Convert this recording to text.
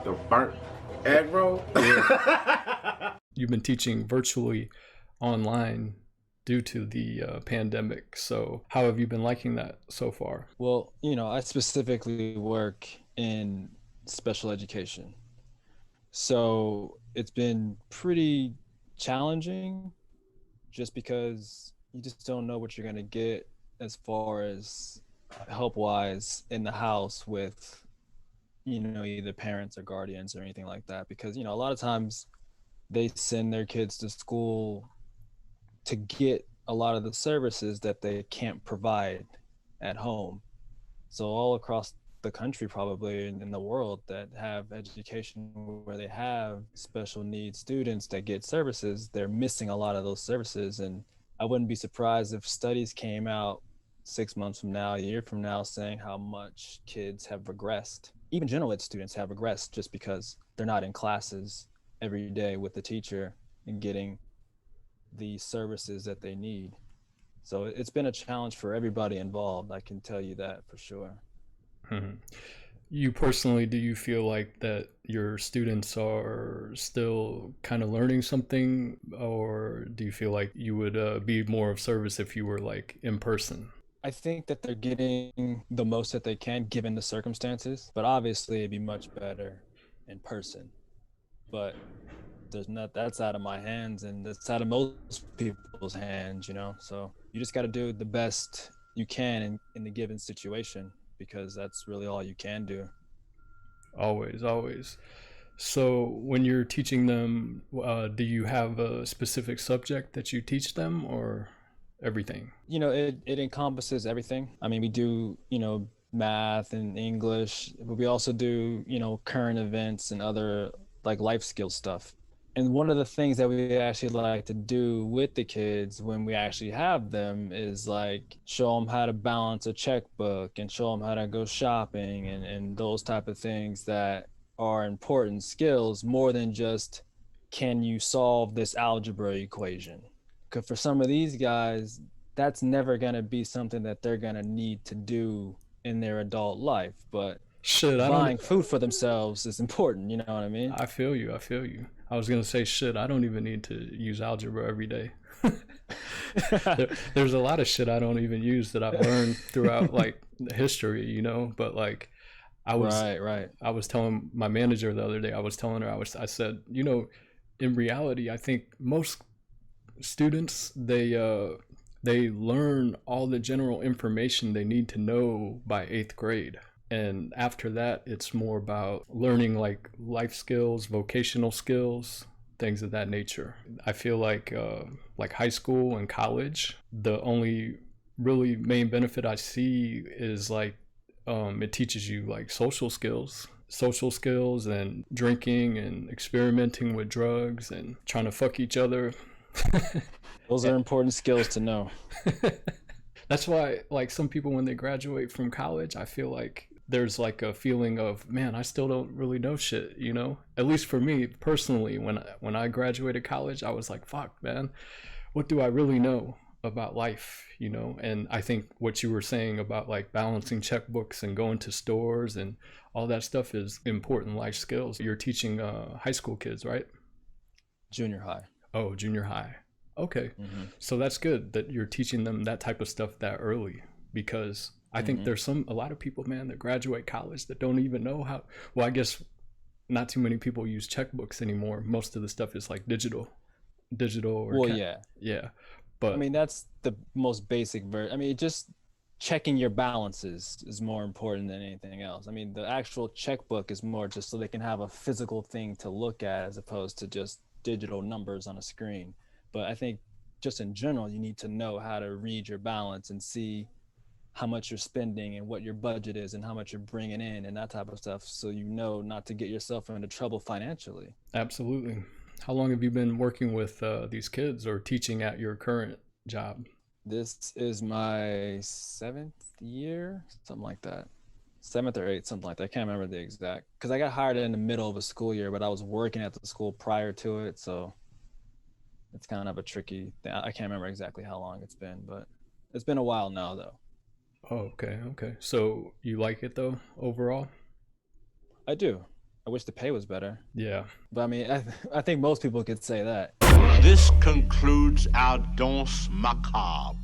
The burnt egg roll? You've been teaching virtually online due to the pandemic. So how have you been liking that so far? Well, I specifically work in special education. So it's been pretty challenging just because you just don't know what you're going to get as far as help wise in the house with, either parents or guardians or anything like that. Because, a lot of times they send their kids to school to get a lot of the services that they can't provide at home. So all across the country, probably in the world, that have education where they have special needs students that get services, they're missing a lot of those services. And I wouldn't be surprised if studies came out 6 months from now, a year from now, saying how much kids have regressed. Even general ed students have regressed just because they're not in classes every day with the teacher and getting the services that they need. So it's been a challenge for everybody involved. I can tell you that for sure. Mm-hmm. You personally, do you feel like that your students are still kind of learning something, or do you feel like you would be more of service if you were like in person? I think that they're getting the most that they can given the circumstances, but obviously it'd be much better in person. But that's out of my hands, and that's out of most people's hands, so you just got to do the best you can in the given situation, because that's really all you can do. Always. So when you're teaching them, do you have a specific subject that you teach them, or everything? It encompasses everything. I mean, we do, math and English, but we also do, current events and other like life skill stuff. And one of the things that we actually like to do with the kids when we actually have them is like show them how to balance a checkbook and show them how to go shopping and those type of things that are important skills, more than just, can you solve this algebra equation? Because for some of these guys, that's never going to be something that they're going to need to do in their adult life. But buying food for themselves is important, you know what I mean? I feel you. I was going to say, shit, I don't even need to use algebra every day. There's a lot of shit I don't even use that I've learned throughout like history, but like I was telling my manager the other day, I said, in reality, I think most students, they learn all the general information they need to know by 8th grade. And after that, it's more about learning like life skills, vocational skills, things of that nature. I feel like high school and college, the only really main benefit I see is like it teaches you like social skills and drinking and experimenting with drugs and trying to fuck each other. Those are important skills to know. That's why like some people, when they graduate from college, I feel like there's like a feeling of, man, I still don't really know shit, At least for me personally, when I graduated college, I was like, fuck, man, what do I really know about life, And I think what you were saying about like balancing checkbooks and going to stores and all that stuff is important life skills. You're teaching high school kids, right? Junior high. Oh, junior high. Okay. Mm-hmm. So that's good that you're teaching them that type of stuff that early, because I think there's a lot of people, man, that graduate college that don't even know how, well, I guess not too many people use checkbooks anymore. Most of the stuff is like digital or yeah. But I mean, that's the most basic version. I mean, just checking your balances is more important than anything else. I mean, the actual checkbook is more just so they can have a physical thing to look at as opposed to just digital numbers on a screen. But I think just in general, you need to know how to read your balance and see how much you're spending and what your budget is and how much you're bringing in and that type of stuff, so not to get yourself into trouble financially. Absolutely. How long have you been working with these kids or teaching at your current job? This is my 7th year, something like that. 7th or 8th, something like that. I can't remember the exact, because I got hired in the middle of a school year, but I was working at the school prior to it, so it's kind of a tricky thing. I can't remember exactly how long it's been, but it's been a while now, though. Oh, okay. So you like it though, overall? I do. I wish the pay was better. Yeah. But I mean, I think most people could say that. This concludes our danse macabre.